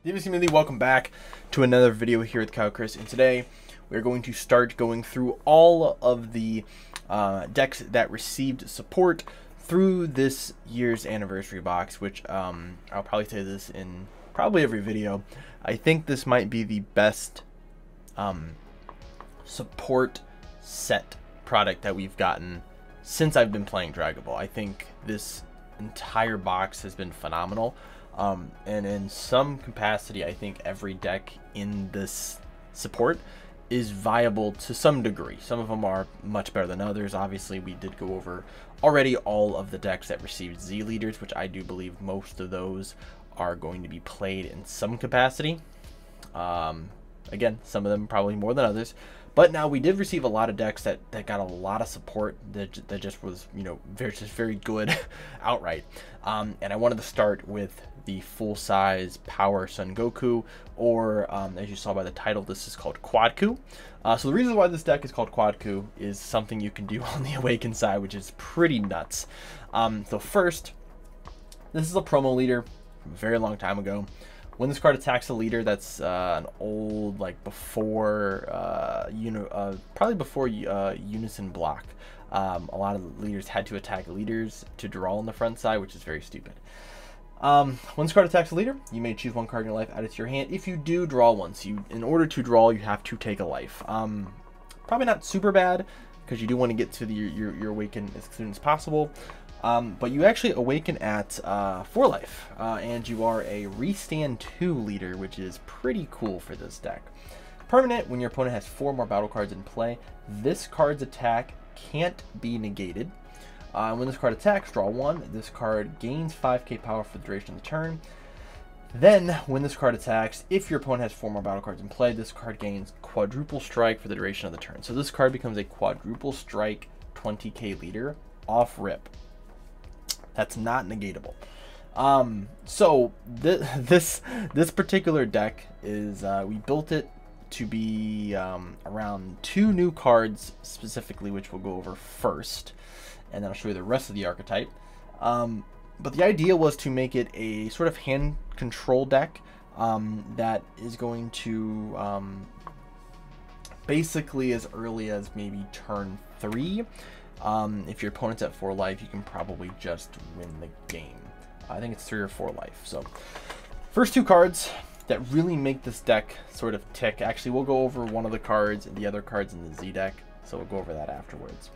DBS community, welcome back to another video here with Chris, and today we're going to start going through all of the decks that received support through this year's anniversary box, which I'll probably say this in probably every video. I think this might be the best support set product that we've gotten since I've been playing Dragon Ball. I think this entire box has been phenomenal. And in some capacity, I think every deck in this support is viable to some degree. Some of them are much better than others. Obviously, we did go over already all of the decks that received Z leaders, which I do believe most of those are going to be played in some capacity. Again, some of them probably more than others. But now we did receive a lot of decks that got a lot of support that just was, you know, very good outright. And I wanted to start with the full-size Power Son Goku, or as you saw by the title, this is called Quadku. So the reason why this deck is called Quadku is something you can do on the Awakened side, which is pretty nuts. So first, this is a promo leader from a very long time ago. When this card attacks a leader that's an old, like before, probably before Unison block, a lot of leaders had to attack leaders to draw on the front side, which is very stupid. When this card attacks a leader, you may choose one card in your life, add it to your hand. If you do draw one, so in order to draw, you have to take a life. Probably not super bad, because you do want to get to your Awaken as soon as possible. But you actually awaken at 4 life, and you are a Restand 2 leader, which is pretty cool for this deck. Permanent, when your opponent has 4 more battle cards in play, this card's attack can't be negated. When this card attacks, draw 1. This card gains 5k power for the duration of the turn. Then, when this card attacks, if your opponent has 4 more battle cards in play, this card gains Quadruple Strike for the duration of the turn. So this card becomes a Quadruple Strike 20k leader off rip. That's not negatable. So this particular deck is we built it to be around 2 new cards specifically, which we'll go over first, and then I'll show you the rest of the archetype. But the idea was to make it a sort of hand control deck that is going to basically as early as maybe turn 3. If your opponent's at 4 life, you can probably just win the game. I think it's 3 or 4 life. So first 2 cards that really make this deck sort of tick. Actually, we'll go over one of the cards and the other cards in the Z deck, so we'll go over that afterwards.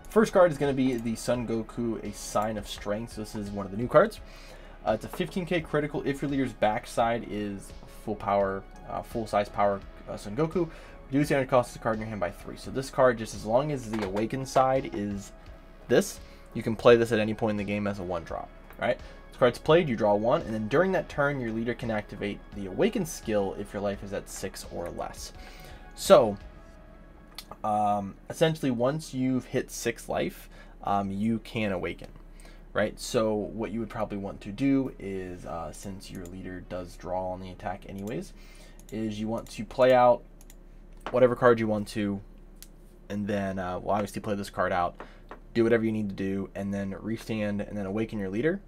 First card is going to be the Son Goku, a Sign of Strength. So this is one of the new cards. It's a 15k critical if your leader's backside is full power, full-size power Son Goku. Reduce the energy cost of the card in your hand by 3. So this card, just as long as the Awakened side is this, you can play this at any point in the game as a 1-drop. Right? This card's played, you draw 1, and then during that turn, your leader can activate the Awakened skill if your life is at 6 or less. So essentially, once you've hit 6 life, you can awaken. Right? So what you would probably want to do is, since your leader does draw on the attack anyways, is you want to play out whatever card you want to, and then we'll obviously play this card out, do whatever you need to do, and then restand and then awaken your leader,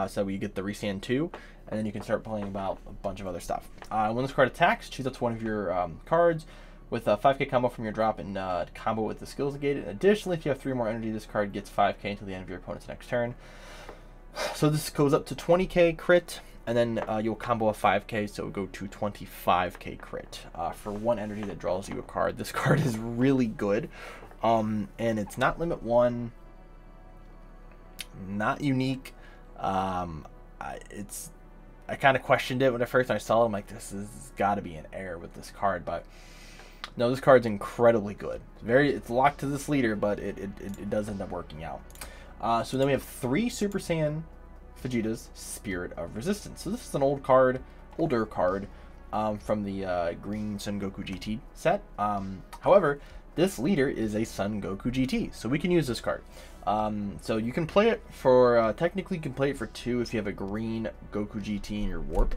so you get the restand 2, and then you can start playing about a bunch of other stuff. When this card attacks, choose up to one of your cards with a 5k combo from your drop and combo with the skills negated. And additionally, if you have 3 more energy, this card gets 5k until the end of your opponent's next turn. So this goes up to 20k crit, and then you'll combo a 5k, so it'll go to 25k crit for 1 energy that draws you a card. This card is really good, and it's not limit 1, not unique. I kind of questioned it when I saw it. I'm like, this has got to be an error with this card, but no, this card's incredibly good. It's locked to this leader, but it does end up working out. So then we have 3 Super Saiyan Vegeta's Spirit of Resistance. So this is an older card from the Green Son Goku GT set. However, this leader is a Son Goku GT, so we can use this card. So you can play it for, technically you can play it for 2 if you have a Green Goku GT in your Warp,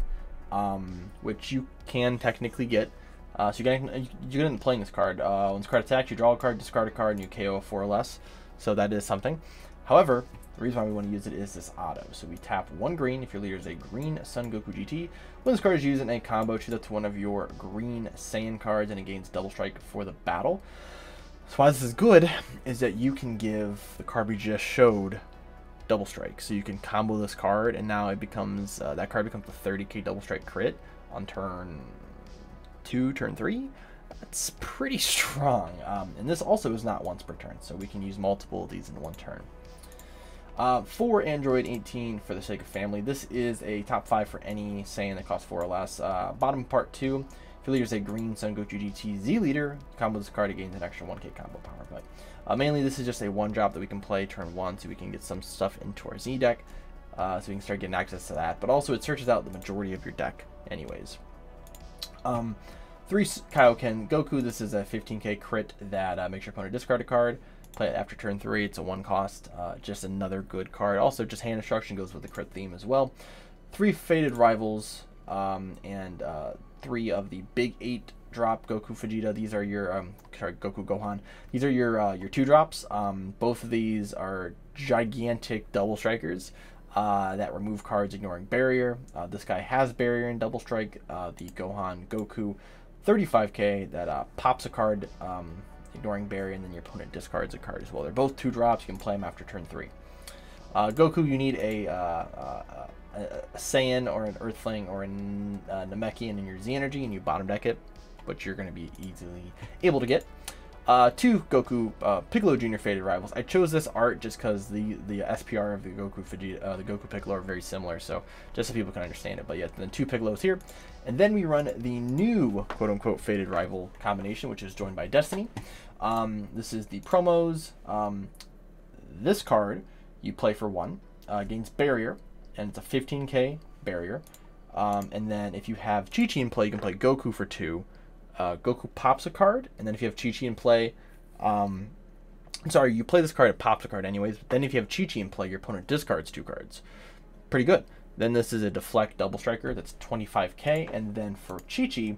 which you can technically get. So you get in playing this card. When this card attacks, you draw a card, discard a card, and you KO a 4 or less. So that is something. However, the reason why we want to use it is this auto. So we tap 1 green if your leader is a green Son Goku GT. When this card is used in a combo, choose up to one of your green Saiyan cards and it gains double strike for the battle. So why this is good is that you can give the card we just showed double strike. So you can combo this card and now it becomes, that card becomes a 30k double strike crit on turn 2, turn 3. That's pretty strong. And this also is not once per turn, so we can use multiple of these in one turn. For Android 18, for the sake of family, this is a top 5 for any Saiyan that costs 4 or less. Bottom part 2, if your leader is a green Son Goku GT Z leader, combo this card, it gains an extra 1k combo power. But mainly this is just a 1-drop that we can play turn 1 so we can get some stuff into our Z deck, so we can start getting access to that. But also it searches out the majority of your deck anyways. 3 Kaioken Goku, this is a 15k crit that makes your opponent discard a card. Play it after turn 3, it's a 1 cost, just another good card. Also, just hand instruction goes with the crit theme as well. 3 Faded Rivals, and 3 of the big 8 drop Goku Vegeta. These are your, sorry, Goku Gohan. These are your 2 drops. Both of these are gigantic double strikers that remove cards ignoring barrier. This guy has barrier and double strike. The Gohan Goku 35k that pops a card ignoring barrier, and then your opponent discards a card as well. They're both 2 drops. You can play them after turn 3. Goku, you need a Saiyan or an Earthling or a Namekian in your Z energy, and you bottom deck it, which you're going to be easily able to get. 2 Goku Piccolo Jr. Faded Rivals. I chose this art just because the SPR of the Goku Vegeta, the Goku Piccolo are very similar, so just so people can understand it. But yeah, then 2 Piccolos here, and then we run the new quote-unquote Faded Rival combination, which is joined by Destiny. This is the promos. This card you play for 1, gains barrier, and it's a 15k barrier. And then if you have Chi-Chi in play, you can play Goku for 2. Goku pops a card, and then if you have Chi-Chi in play, sorry, you play this card, it pops a card anyways, but then if you have Chi-Chi in play, your opponent discards 2 cards. Pretty good. Then this is a Deflect Double Striker, that's 25k, and then for Chi-Chi,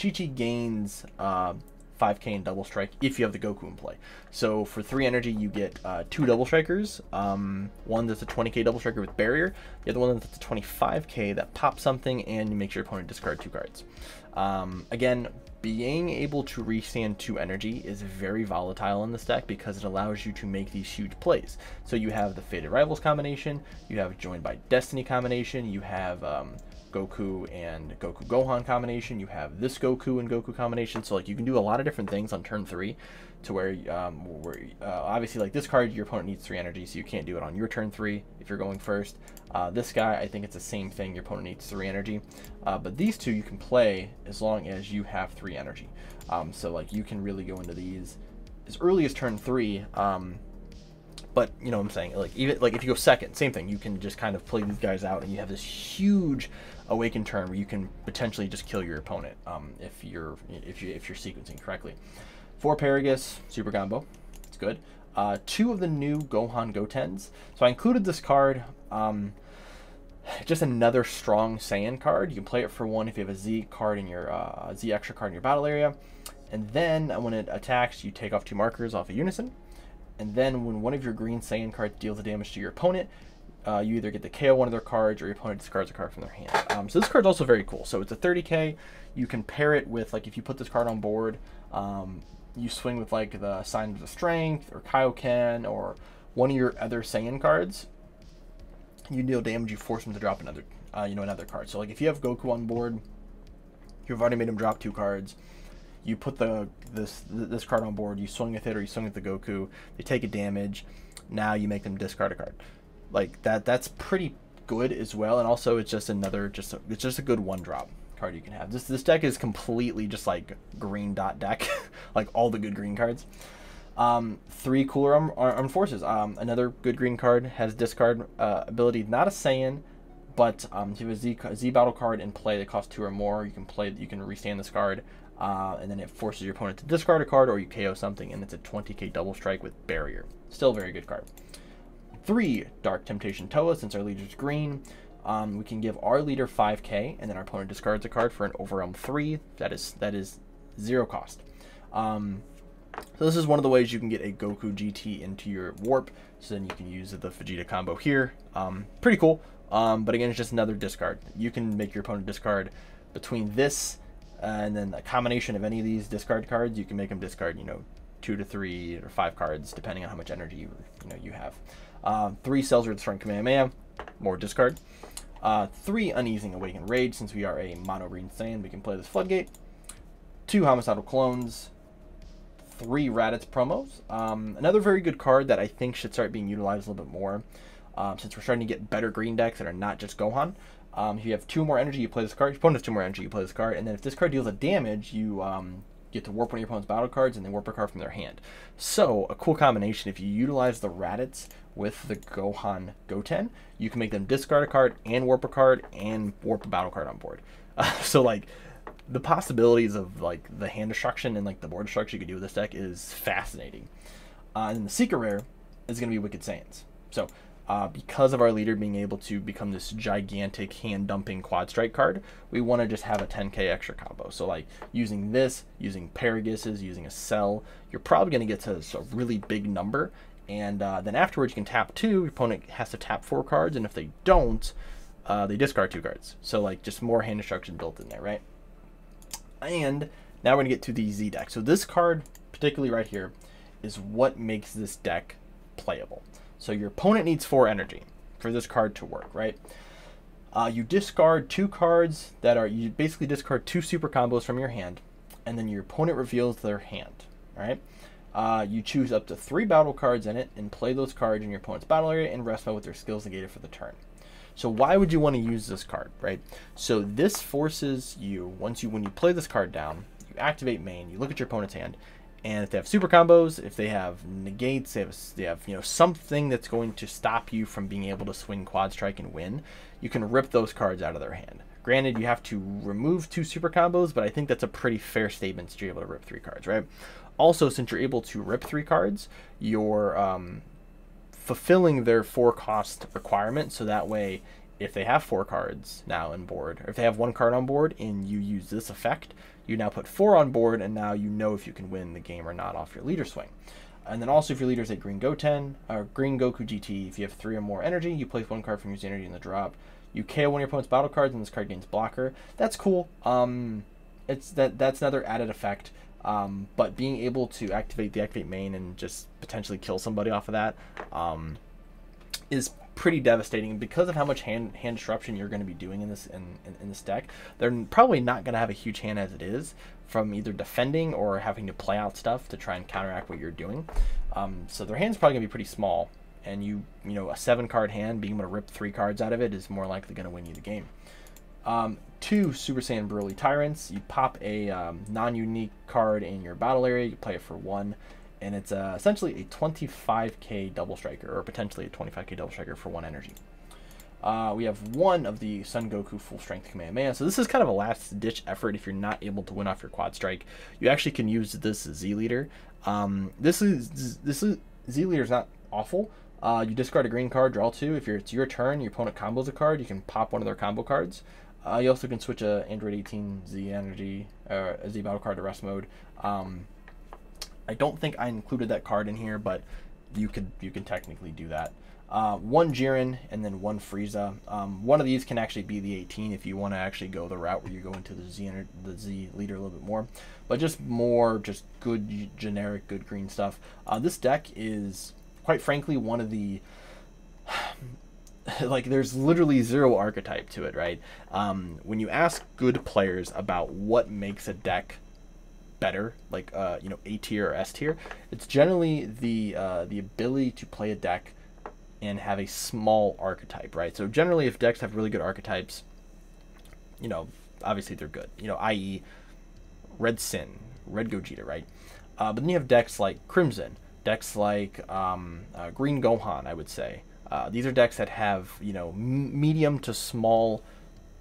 Chi-Chi gains 5k in Double Strike if you have the Goku in play. So for 3 energy, you get 2 Double Strikers, one that's a 20k Double Striker with barrier, the other one that's a 25k that pops something and makes your opponent discard 2 cards. Again, being able to restand 2 energy is very volatile in this deck because it allows you to make these huge plays. So you have the Faded Rivals combination, you have Joined by Destiny combination, you have Goku and Goku Gohan combination, you have this Goku and Goku combination. So like you can do a lot of different things on turn 3 to where obviously like this card, your opponent needs 3 energy, so you can't do it on your turn 3 if you're going first. This guy, I think it's the same thing, your opponent needs 3 energy. But these 2 you can play as long as you have 3 energy. So like you can really go into these as early as turn 3. But you know what I'm saying, like even like if you go second, same thing, you can just kind of play these guys out and you have this huge awakened turn where you can potentially just kill your opponent if you're sequencing correctly. 4 Paragus super combo, it's good. 2 of the new Gohan Gotens. So I included this card, just another strong Saiyan card. You can play it for 1 if you have a Z card in your Z extra card in your battle area, and then when it attacks, you take off 2 markers off of Unison. And then when one of your green Saiyan cards deals the damage to your opponent, you either get to KO one of their cards or your opponent discards a card from their hand. So this card's also very cool. So it's a 30k. You can pair it with, like, if you put this card on board, you swing with like the Sign of the Strength or Kaioken or one of your other Saiyan cards. You deal damage, you force them to drop another, another card. So like if you have Goku on board, you've already made him drop 2 cards. You put this card on board, you swing with it or you swing with the Goku, they take a damage, now you make them discard a card. Like that's pretty good as well, and also it's just another it's just a good 1-drop card you can have. This deck is completely just like green dot deck, like all the good green cards. 3 Cooler Armed Forces, another good green card, has discard ability, not a Saiyan, but if you have a Z battle card in play that costs 2 or more, you can restand this card. And then it forces your opponent to discard a card or you KO something, and it's a 20k double strike with barrier. Still a very good card. 3 Dark Temptation Toa, since our leader's green. We can give our leader 5k, and then our opponent discards a card for an Overwhelm 3. That is 0 cost. So this is one of the ways you can get a Goku GT into your warp, so then you can use the Vegeta combo here. Pretty cool, but again, it's just another discard. You can make your opponent discard between this and then a combination of any of these discard cards. You can make them discard, 2 to 3 or 5 cards, depending on how much energy you have. 3 Cells with Strength Kamehameha, more discard. 3 Uneasing Awakened Rage, since we are a mono green Saiyan, we can play this Floodgate. 2 Homicidal Clones. 3 Raditz promos. Another very good card that I think should start being utilized a little bit more, since we're starting to get better green decks that are not just Gohan. If you have 2 more energy, you play this card. If your opponent has 2 more energy, you play this card. And then if this card deals a damage, you get to warp one of your opponent's battle cards and then warp a card from their hand. So a cool combination, if you utilize the Raditz with the Gohan Goten, you can make them discard a card and warp a card and warp a battle card on board. So like, the possibilities of like the hand destruction and like the board destruction you could do with this deck is fascinating. And then the secret rare is going to be Wicked Saiyans. So because of our leader being able to become this gigantic hand dumping quad strike card, we want to just have a 10k extra combo. So like using this, using Paraguses, using a Cell, you're probably going to get to a really big number. And then afterwards you can tap 2, your opponent has to tap 4 cards, and if they don't, they discard 2 cards. So like just more hand destruction built in there, right? And now we're going to get to the Z deck. So this card, particularly right here, is what makes this deck playable. So your opponent needs 4 energy for this card to work, right? You discard 2 cards that are, you basically discard 2 super combos from your hand, and then your opponent reveals their hand, right? You choose up to 3 battle cards in it and play those cards in your opponent's battle area and rest mode with their skills negated for the turn. So why would you want to use this card, right? So this forces you, when you play this card down, you activate main, you look at your opponent's hand, and if they have super combos, if they have negates, they have something that's going to stop you from being able to swing quad strike and win, you can rip those cards out of their hand. Granted, you have to remove 2 super combos, but I think that's a pretty fair statement that you're able to rip 3 cards, right? Also, since you're able to rip 3 cards, you're fulfilling their 4 cost requirement, so that way if they have 4 cards now on board, or if they have 1 card on board and you use this effect, you now put 4 on board, and now you know if you can win the game or not off your leader swing. And then also if your leader is a Green Goten or Green Goku GT, if you have 3 or more energy, you place 1 card from your energy in the drop. You KO one of your opponent's battle cards and this card gains blocker. That's cool. That's another added effect. But being able to activate the activate main and just potentially kill somebody off of that is pretty devastating. Because of how much hand disruption you're going to be doing in this deck, they're probably not going to have a huge hand as it is from either defending or having to play out stuff to try and counteract what you're doing. So their hand's probably going to be pretty small, and a 7-card hand, being able to rip 3 cards out of it is more likely going to win you the game. 2 Super Saiyan Broly Tyrants. You pop a non-unique card in your battle area, you play it for 1, and it's essentially a 25k double striker, or potentially a 25k double striker for 1 energy. We have 1 of the Son Goku Full Strength Kamehameha. So this is kind of a last-ditch effort if you're not able to win off your quad strike. You actually can use this Z leader. This Z leader is not awful. You discard a green card, draw 2. If it's your turn, your opponent combos a card, you can pop one of their combo cards. You also can switch a Android 18 Z energy or a Z battle card to rest mode. I don't think I included that card in here, but you can technically do that. 1 Jiren and then 1 Frieza. One of these can actually be the 18 if you want to actually go the route where you go into the Z leader a little bit more, but just good generic good green stuff. This deck is, quite frankly, one of the like, there's literally 0 archetype to it, right? When you ask good players about what makes a deck better, like A tier or S tier, it's generally the ability to play a deck and have a small archetype, right? So generally, if decks have really good archetypes, obviously they're good. I.e., Red Sin, Red Gogeta, right? But then you have decks like Crimson, decks like Green Gohan, I would say. These are decks that have, medium to small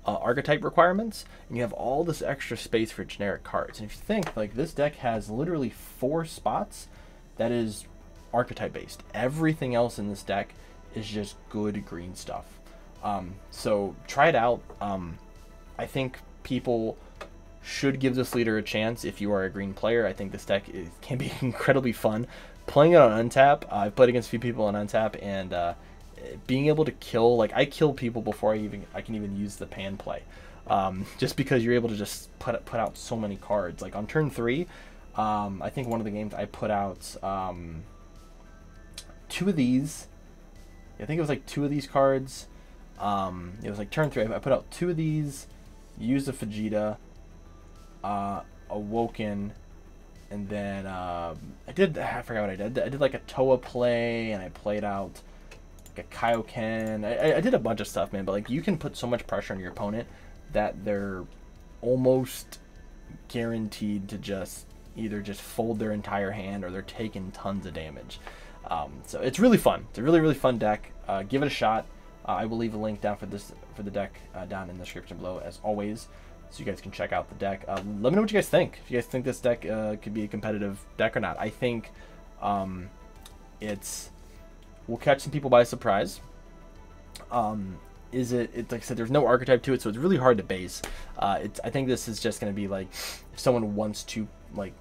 archetype requirements, and you have all this extra space for generic cards. And if you think, like, this deck has literally 4 spots that is archetype based. Everything else in this deck is just good green stuff. So try it out. I think people should give this leader a chance if you are a green player. I think this deck can be incredibly fun. Playing it on untap, I've played against a few people on untap, and being able to kill, like, I kill people before I can even use the pan play, just because you're able to just put out so many cards. Like on turn 3, I think one of the games I put out 2 of these. I think it was like 2 of these cards. It was like turn 3. I put out 2 of these, used a Vegeta, Awoken, and then I forgot what I did. I did like a Toa play, and I played out like a Kaioken. I did a bunch of stuff, man. But like, you can put so much pressure on your opponent that they're almost guaranteed to just either just fold their entire hand, or they're taking tons of damage. So it's really fun. It's a really fun deck. Give it a shot. I will leave a link down for the deck down in the description below, as always, so you guys can check out the deck. Let me know what you guys think. If you guys think this deck could be a competitive deck or not. I think will catch some people by surprise. It's like I said, there's no archetype to it, so it's really hard to base. I think this is just going to be like, if someone wants to, like,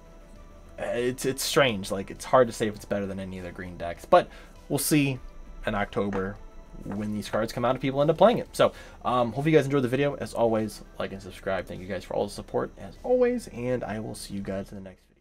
it's strange. Like, it's hard to say if it's better than any of the green decks, but we'll see in October when these cards come out if people end up playing it. So hope you guys enjoyed the video. As always, like and subscribe. Thank you guys for all the support as always, and I will see you guys in the next video.